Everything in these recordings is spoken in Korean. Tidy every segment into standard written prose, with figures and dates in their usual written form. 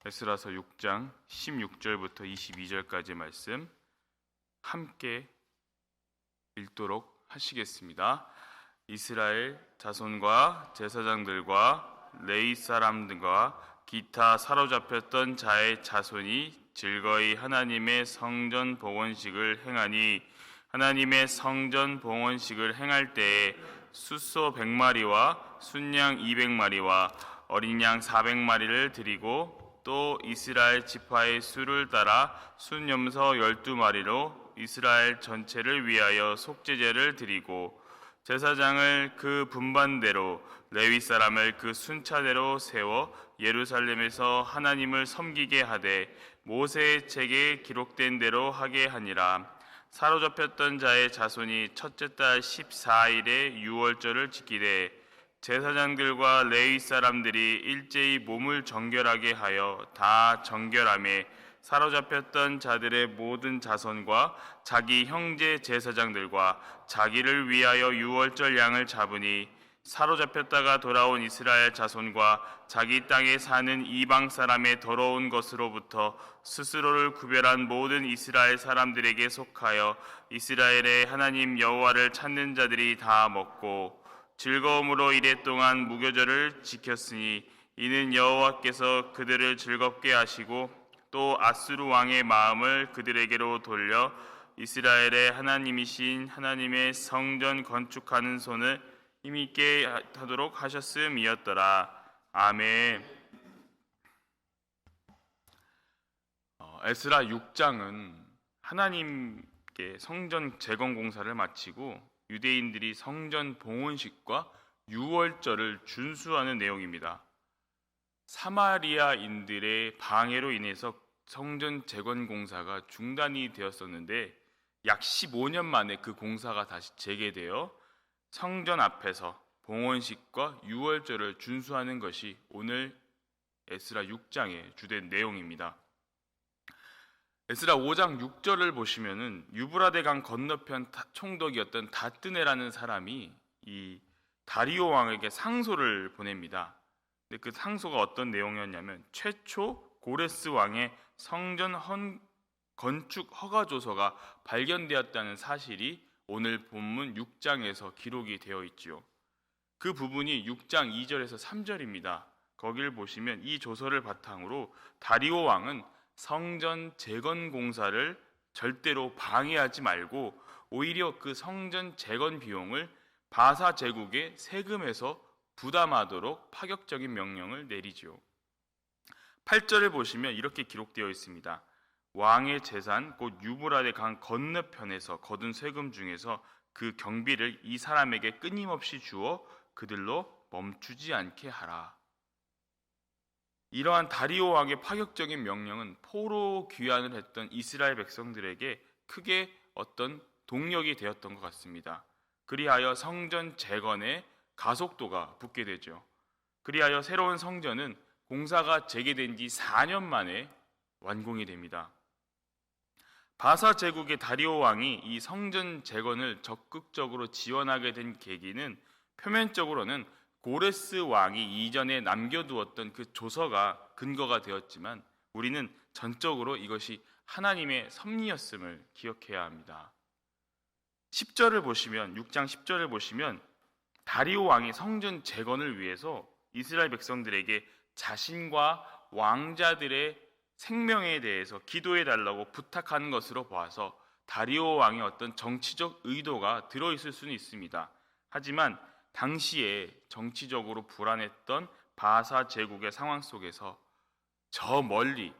에스라서 6장 16절부터 22절까지 말씀 함께 읽도록 하시겠습니다. 이스라엘 자손과 제사장들과 레위 사람들과 기타 사로잡혔던 자의 자손이 즐거이 하나님의 성전 봉헌식을 행하니, 하나님의 성전 봉헌식을 행할 때에 숫소 100마리와 순양 200마리와 어린 양 400마리를 드리고, 또 이스라엘 지파의 수를 따라 순염소 12마리로 이스라엘 전체를 위하여 속죄제를 드리고, 제사장을 그 분반대로 레위 사람을 그 순차대로 세워 예루살렘에서 하나님을 섬기게 하되 모세의 책에 기록된 대로 하게 하니라. 사로잡혔던 자의 자손이 첫째 달 14일에 유월절을 지키되 제사장들과 레위 사람들이 일제히 몸을 정결하게 하여 다 정결하며, 사로잡혔던 자들의 모든 자손과 자기 형제 제사장들과 자기를 위하여 유월절 양을 잡으니, 사로잡혔다가 돌아온 이스라엘 자손과 자기 땅에 사는 이방 사람의 더러운 것으로부터 스스로를 구별한 모든 이스라엘 사람들에게 속하여 이스라엘의 하나님 여호와를 찾는 자들이 다 먹고 즐거움으로 이랫동안 무교절을 지켰으니, 이는 여호와께서 그들을 즐겁게 하시고 또 아수르 왕의 마음을 그들에게로 돌려 이스라엘의 하나님이신 하나님의 성전 건축하는 손을 힘있게 하도록 하셨음이었더라. 아멘. 에스라 6장은 하나님께 성전 재건 공사를 마치고 유대인들이 성전 봉헌식과 유월절을 준수하는 내용입니다. 사마리아인들의 방해로 인해서 성전 재건 공사가 중단이 되었었는데 약 15년 만에 그 공사가 다시 재개되어 성전 앞에서 봉헌식과 유월절을 준수하는 것이 오늘 에스라 6장의 주된 내용입니다. 에스라 5장 6절을 보시면은 유브라데 강 건너편 총독이었던 다뜨네라는 사람이 이 다리오 왕에게 상소를 보냅니다. 근데 그 상소가 어떤 내용이었냐면, 최초 고레스 왕의 성전 건축 허가 조서가 발견되었다는 사실이 오늘 본문 6장에서 기록이 되어 있지요. 그 부분이 6장 2절에서 3절입니다. 거기를 보시면 이 조서를 바탕으로 다리오 왕은 성전 재건 공사를 절대로 방해하지 말고 오히려 그 성전 재건 비용을 바사 제국의 세금에서 부담하도록 파격적인 명령을 내리지요. 8절을 보시면 이렇게 기록되어 있습니다. 왕의 재산 곧 유브라데 강 건너편에서 거둔 세금 중에서 그 경비를 이 사람에게 끊임없이 주어 그들로 멈추지 않게 하라. 이러한 다리오 왕의 파격적인 명령은 포로 귀환을 했던 이스라엘 백성들에게 크게 어떤 동력이 되었던 것 같습니다. 그리하여 성전 재건에 가속도가 붙게 되죠. 그리하여 새로운 성전은 공사가 재개된 지 4년 만에 완공이 됩니다. 바사 제국의 다리오 왕이 이 성전 재건을 적극적으로 지원하게 된 계기는 표면적으로는 고레스 왕이 이전에 남겨두었던 그 조서가 근거가 되었지만, 우리는 전적으로 이것이 하나님의 섭리였음을 기억해야 합니다. 10절을 보시면, 6장 10절을 보시면 다리오 왕이 성전 재건을 위해서 이스라엘 백성들에게 자신과 왕자들의 생명에 대해서 기도해 달라고 부탁하는 것으로 보아서 다리오 왕의 어떤 정치적 의도가 들어있을 수는 있습니다. 하지만 당시에 정치적으로 불안했던 바사 제국의 상황 속에서 저 멀리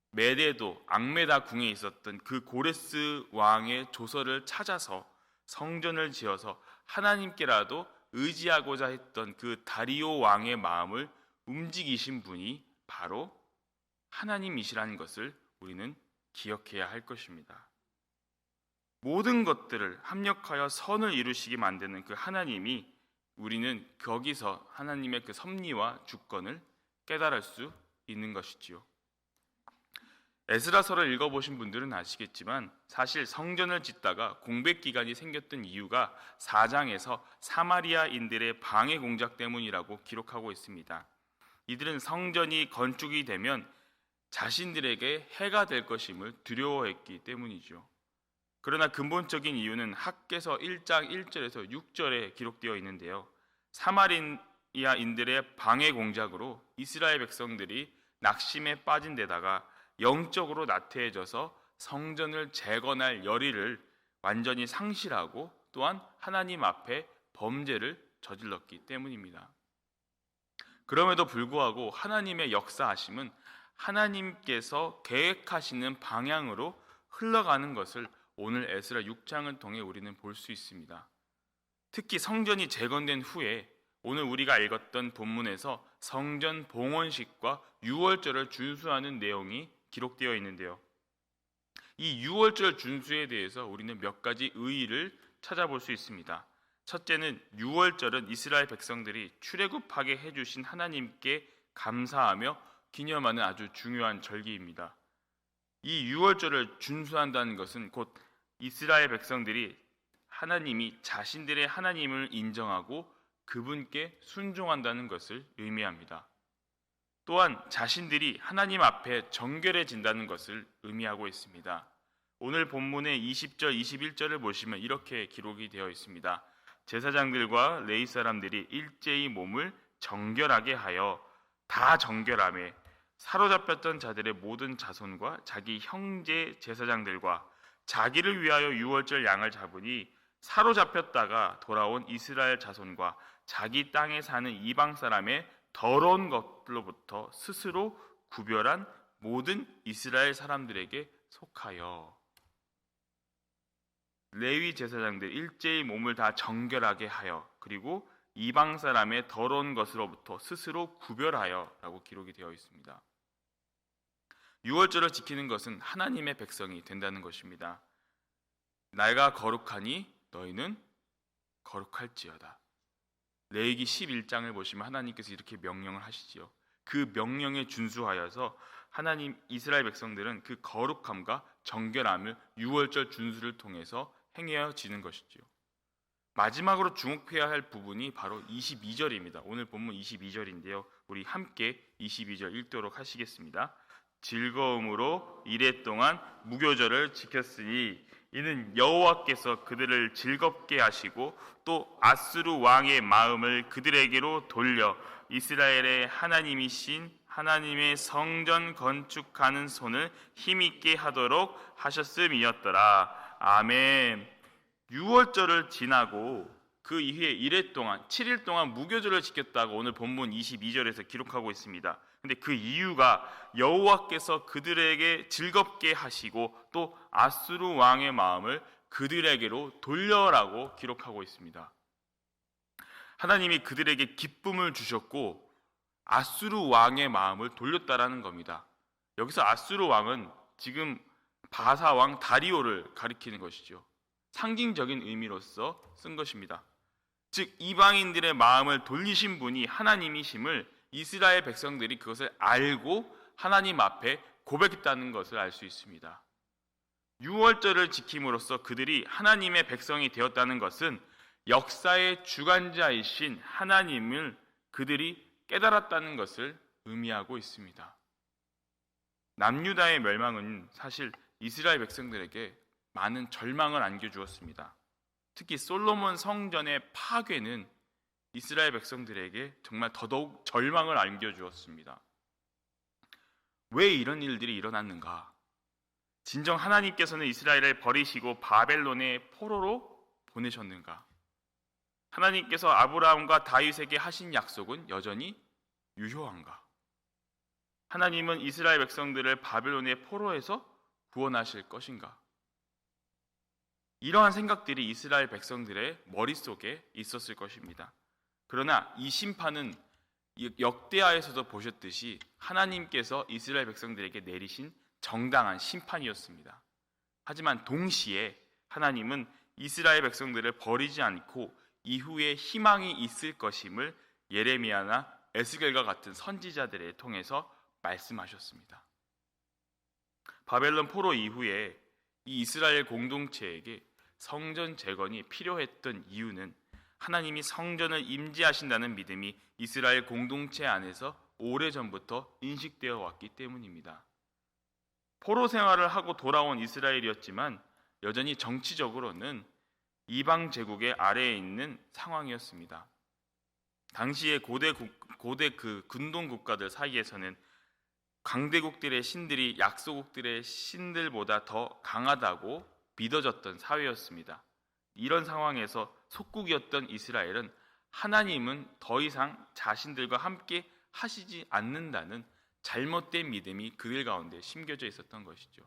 메데도 앙메다 궁에 있었던 그 고레스 왕의 조서를 찾아서 성전을 지어서 하나님께라도 의지하고자 했던 그 다리오 왕의 마음을 움직이신 분이 바로 하나님이시라는 것을 우리는 기억해야 할 것입니다. 모든 것들을 합력하여 선을 이루시게 만드는 그 하나님이, 우리는 거기서 하나님의 그 섭리와 주권을 깨달을 수 있는 것이지요. 에스라서를 읽어보신 분들은 아시겠지만 사실 성전을 짓다가 공백 기간이 생겼던 이유가 4장에서 사마리아인들의 방해 공작 때문이라고 기록하고 있습니다. 이들은 성전이 건축이 되면 자신들에게 해가 될 것임을 두려워했기 때문이죠. 그러나 근본적인 이유는 학개서 1장 1절에서 6절에 기록되어 있는데요. 사마리아인들의 방해 공작으로 이스라엘 백성들이 낙심에 빠진 데다가 영적으로 나태해져서 성전을 재건할 열의를 완전히 상실하고 또한 하나님 앞에 범죄를 저질렀기 때문입니다. 그럼에도 불구하고 하나님의 역사하심은 하나님께서 계획하시는 방향으로 흘러가는 것을 오늘 에스라 6장을 통해 우리는 볼 수 있습니다. 특히 성전이 재건된 후에 오늘 우리가 읽었던 본문에서 성전 봉헌식과 유월절을 준수하는 내용이 기록되어 있는데요. 이 유월절 준수에 대해서 우리는 몇 가지 의의를 찾아볼 수 있습니다. 첫째는 유월절은 이스라엘 백성들이 출애굽하게 해주신 하나님께 감사하며 기념하는 아주 중요한 절기입니다. 이 유월절을 준수한다는 것은 곧 이스라엘 백성들이 하나님이 자신들의 하나님을 인정하고 그분께 순종한다는 것을 의미합니다. 또한 자신들이 하나님 앞에 정결해진다는 것을 의미하고 있습니다. 오늘 본문의 20절, 21절을 보시면 이렇게 기록이 되어 있습니다. 제사장들과 레위 사람들이 일제히 몸을 정결하게 하여 다 정결하며 사로잡혔던 자들의 모든 자손과 자기 형제 제사장들과 자기를 위하여 유월절 양을 잡으니 사로잡혔다가 돌아온 이스라엘 자손과 자기 땅에 사는 이방 사람의 더러운 것들로부터 스스로 구별한 모든 이스라엘 사람들에게 속하여 레위 제사장들 일제히 몸을 다 정결하게 하여 그리고 이방 사람의 더러운 것으로부터 스스로 구별하여 라고 기록이 되어 있습니다. 유월절을 지키는 것은 하나님의 백성이 된다는 것입니다. 내가 거룩하니 너희는 거룩할지어다. 레위기 11장을 보시면 하나님께서 이렇게 명령을 하시지요. 그 명령에 준수하여서 하나님 이스라엘 백성들은 그 거룩함과 정결함을 유월절 준수를 통해서 행해지는 것이지요. 마지막으로 주목해야 할 부분이 바로 22절입니다. 오늘 본문 22절인데요. 우리 함께 22절 읽도록 하시겠습니다. 즐거움으로 이레 동안 무교절을 지켰으니 이는 여호와께서 그들을 즐겁게 하시고 또 아수르 왕의 마음을 그들에게로 돌려 이스라엘의 하나님이신 하나님의 성전 건축하는 손을 힘있게 하도록 하셨음이었더라. 아멘. 6월절을 지나고 그 이후에 이레 동안 7일 동안 무교절을 지켰다고 오늘 본문 22절에서 기록하고 있습니다. 근데 그 이유가 여호와께서 그들에게 즐겁게 하시고 또 아수르 왕의 마음을 그들에게로 돌려라고 기록하고 있습니다. 하나님이 그들에게 기쁨을 주셨고 아수르 왕의 마음을 돌렸다라는 겁니다. 여기서 아수르 왕은 지금 바사 왕 다리오를 가리키는 것이죠. 상징적인 의미로서 쓴 것입니다. 즉 이방인들의 마음을 돌리신 분이 하나님이심을 이스라엘 백성들이 그것을 알고 하나님 앞에 고백했다는 것을 알 수 있습니다. 유월절을 지킴으로써 그들이 하나님의 백성이 되었다는 것은 역사의 주관자이신 하나님을 그들이 깨달았다는 것을 의미하고 있습니다. 남유다의 멸망은 사실 이스라엘 백성들에게 많은 절망을 안겨주었습니다. 특히 솔로몬 성전의 파괴는 이스라엘 백성들에게 정말 더더욱 절망을 안겨주었습니다. 왜 이런 일들이 일어났는가? 진정 하나님께서는 이스라엘을 버리시고 바벨론의 포로로 보내셨는가? 하나님께서 아브라함과 다윗에게 하신 약속은 여전히 유효한가? 하나님은 이스라엘 백성들을 바벨론의 포로에서 구원하실 것인가? 이러한 생각들이 이스라엘 백성들의 머릿속에 있었을 것입니다. 그러나 이 심판은 역대하에서도 보셨듯이 하나님께서 이스라엘 백성들에게 내리신 정당한 심판이었습니다. 하지만 동시에 하나님은 이스라엘 백성들을 버리지 않고 이후에 희망이 있을 것임을 예레미야나 에스겔과 같은 선지자들을 통해서 말씀하셨습니다. 바벨론 포로 이후에 이 이스라엘 공동체에게 성전 재건이 필요했던 이유는 하나님이 성전을 임재하신다는 믿음이 이스라엘 공동체 안에서 오래전부터 인식되어 왔기 때문입니다. 포로 생활을 하고 돌아온 이스라엘이었지만 여전히 정치적으로는 이방 제국의 아래에 있는 상황이었습니다. 당시의 고대 그 근동 국가들 사이에서는 강대국들의 신들이 약소국들의 신들보다 더 강하다고 믿어졌던 사회였습니다. 이런 상황에서 속국이었던 이스라엘은 하나님은 더 이상 자신들과 함께 하시지 않는다는 잘못된 믿음이 그들 가운데 심겨져 있었던 것이죠.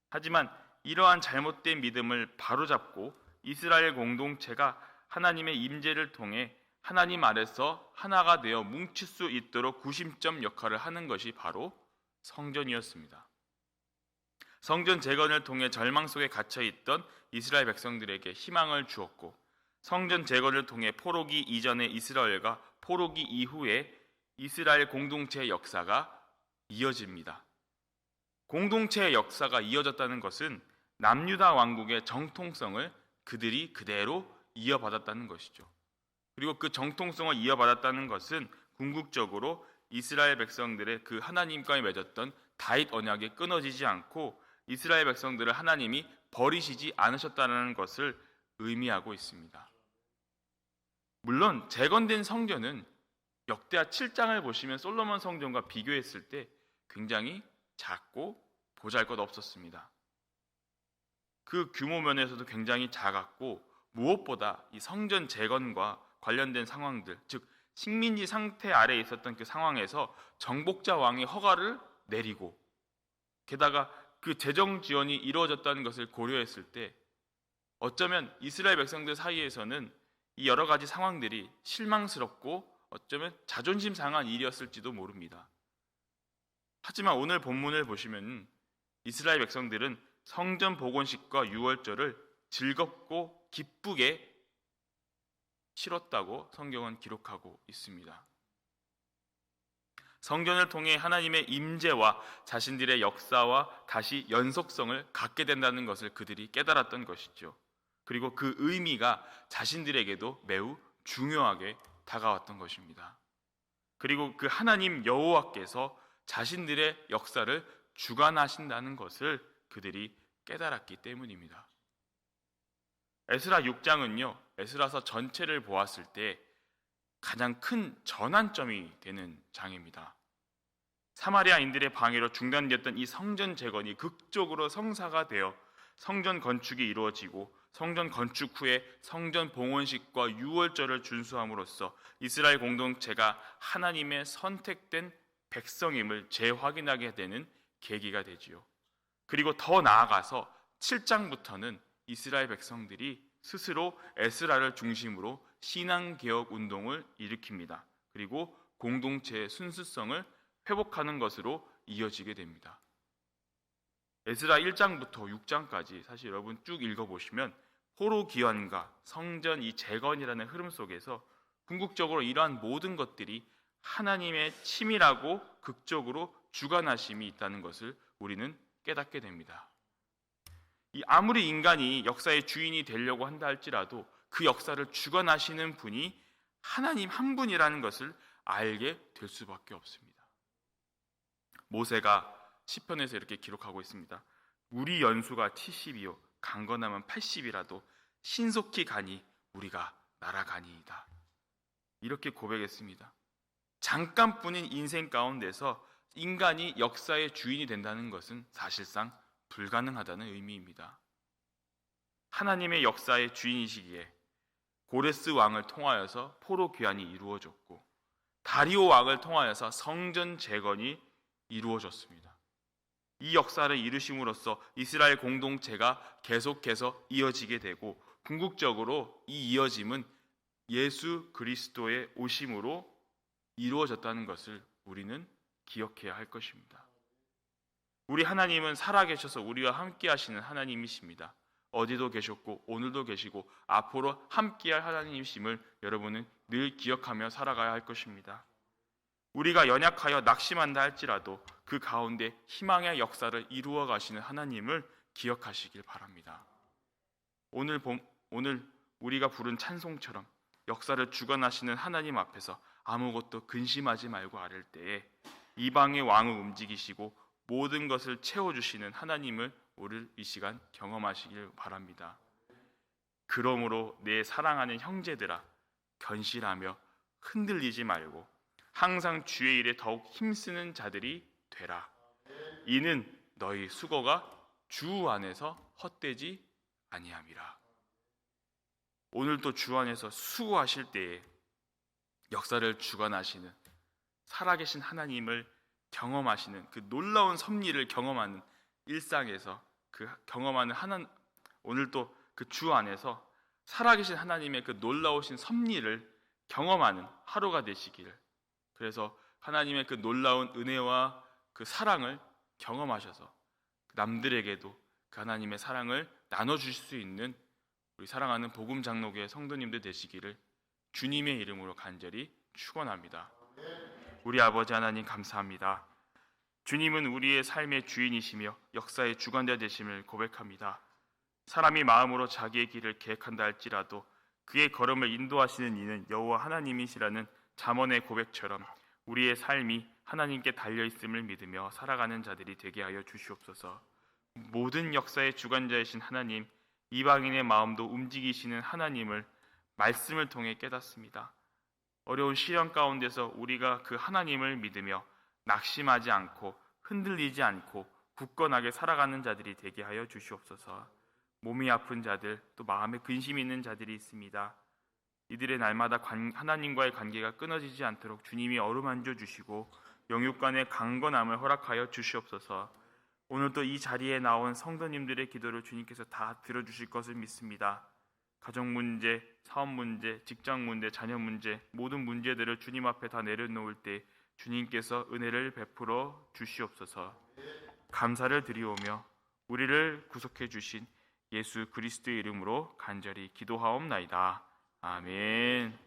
하지만 이러한 잘못된 믿음을 바로잡고 이스라엘 공동체가 하나님의 임재를 통해 하나님 아래서 하나가 되어 뭉칠 수 있도록 구심점 역할을 하는 것이 바로 성전이었습니다. 성전 재건을 통해 절망 속에 갇혀 있던 이스라엘 백성들에게 희망을 주었고, 성전 재건을 통해 포로기 이전의 이스라엘과 포로기 이후에 이스라엘 공동체의 역사가 이어집니다. 공동체의 역사가 이어졌다는 것은 남유다 왕국의 정통성을 그들이 그대로 이어받았다는 것이죠. 그리고 그 정통성을 이어받았다는 것은 궁극적으로 이스라엘 백성들의 그 하나님과의 맺었던 다윗 언약이 끊어지지 않고 이스라엘 백성들을 하나님이 버리시지 않으셨다는 것을 의미하고 있습니다. 물론 재건된 성전은 역대하 7장을 보시면 솔로몬 성전과 비교했을 때 굉장히 작고 보잘것없었습니다. 그 규모 면에서도 굉장히 작았고, 무엇보다 이 성전 재건과 관련된 상황들, 즉 식민지 상태 아래에 있었던 그 상황에서 정복자 왕이 허가를 내리고, 게다가 그 재정 지원이 이루어졌다는 것을 고려했을 때 어쩌면 이스라엘 백성들 사이에서는 이 여러 가지 상황들이 실망스럽고 어쩌면 자존심 상한 일이었을지도 모릅니다. 하지만 오늘 본문을 보시면 이스라엘 백성들은 성전 복원식과 유월절을 즐겁고 기쁘게 치렀다고 성경은 기록하고 있습니다. 성전을 통해 하나님의 임재와 자신들의 역사와 다시 연속성을 갖게 된다는 것을 그들이 깨달았던 것이죠. 그리고 그 의미가 자신들에게도 매우 중요하게 다가왔던 것입니다. 그리고 그 하나님 여호와께서 자신들의 역사를 주관하신다는 것을 그들이 깨달았기 때문입니다. 에스라 6장은요, 에스라서 전체를 보았을 때 가장 큰 전환점이 되는 장입니다. 사마리아인들의 방해로 중단되었던 이 성전 재건이 극적으로 성사가 되어 성전 건축이 이루어지고, 성전 건축 후에 성전 봉헌식과 유월절을 준수함으로써 이스라엘 공동체가 하나님의 선택된 백성임을 재확인하게 되는 계기가 되지요. 그리고 더 나아가서 7장부터는 이스라엘 백성들이 스스로 에스라를 중심으로 신앙개혁 운동을 일으킵니다. 그리고 공동체의 순수성을 회복하는 것으로 이어지게 됩니다. 에스라 1장부터 6장까지 사실 여러분 쭉 읽어보시면 포로 기환과 성전 이 재건이라는 흐름 속에서 궁극적으로 이러한 모든 것들이 하나님의 치밀하고 극적으로 주관하심이 있다는 것을 우리는 깨닫게 됩니다. 아무리 인간이 역사의 주인이 되려고 한다 할지라도 그 역사를 주관하시는 분이 하나님 한 분이라는 것을 알게 될 수밖에 없습니다. 모세가 시편에서 이렇게 기록하고 있습니다. 우리 연수가 70이요 강건하면 80이라도 신속히 가니 우리가 날아가니이다. 이렇게 고백했습니다. 잠깐뿐인 인생 가운데서 인간이 역사의 주인이 된다는 것은 사실상 불가능하다는 의미입니다. 하나님의 역사의 주인이시기에 고레스 왕을 통하여서 포로 귀환이 이루어졌고, 다리오 왕을 통하여서 성전 재건이 이루어졌습니다. 이 역사를 이루심으로써 이스라엘 공동체가 계속해서 이어지게 되고, 궁극적으로 이 이어짐은 예수 그리스도의 오심으로 이루어졌다는 것을 우리는 기억해야 할 것입니다. 우리 하나님은 살아계셔서 우리와 함께 하시는 하나님이십니다. 어디도 계셨고 오늘도 계시고 앞으로 함께할 하나님이심을 여러분은 늘 기억하며 살아가야 할 것입니다. 우리가 연약하여 낙심한다 할지라도 그 가운데 희망의 역사를 이루어 가시는 하나님을 기억하시길 바랍니다. 오늘 우리가 부른 찬송처럼 역사를 주관하시는 하나님 앞에서 아무것도 근심하지 말고 아랠 때에 이방의 왕을 움직이시고 모든 것을 채워주시는 하나님을 오늘 이 시간 경험하시길 바랍니다. 그러므로 내 사랑하는 형제들아, 견실하며 흔들리지 말고 항상 주의 일에 더욱 힘쓰는 자들이 되라. 이는 너희 수고가 주 안에서 헛되지 아니함이라. 오늘도 주 안에서 수고하실 때에 역사를 주관하시는 살아계신 하나님을 경험하시는 그 놀라운 섭리를 경험하는 일상에서 그 경험하는 오늘도 그 주 안에서 살아계신 하나님의 그 놀라우신 섭리를 경험하는 하루가 되시기를, 그래서 하나님의 그 놀라운 은혜와 그 사랑을 경험하셔서 남들에게도 그 하나님의 사랑을 나눠주실 수 있는 우리 사랑하는 복음 장로교회 성도님들 되시기를 주님의 이름으로 간절히 축원합니다. 우리 아버지 하나님 감사합니다. 주님은 우리의 삶의 주인이시며 역사의 주관자 되심을 고백합니다. 사람이 마음으로 자기의 길을 계획한다 할지라도 그의 걸음을 인도하시는 이는 여호와 하나님이시라는 잠언의 고백처럼 우리의 삶이 하나님께 달려있음을 믿으며 살아가는 자들이 되게 하여 주시옵소서. 모든 역사의 주관자이신 하나님, 이방인의 마음도 움직이시는 하나님을 말씀을 통해 깨닫습니다. 어려운 시련 가운데서 우리가 그 하나님을 믿으며 낙심하지 않고 흔들리지 않고 굳건하게 살아가는 자들이 되게 하여 주시옵소서. 몸이 아픈 자들, 또 마음에 근심이 있는 자들이 있습니다. 이들의 날마다 하나님과의 관계가 끊어지지 않도록 주님이 어루만져 주시고 영육 간의 강건함을 허락하여 주시옵소서. 오늘도 이 자리에 나온 성도님들의 기도를 주님께서 다 들어주실 것을 믿습니다. 가정 문제, 사업 문제, 직장 문제, 자녀 문제, 모든 문제들을 주님 앞에 다 내려놓을 때 주님께서 은혜를 베풀어 주시옵소서. 감사를 드리오며 우리를 구속해 주신 예수 그리스도의 이름으로 간절히 기도하옵나이다. 아멘.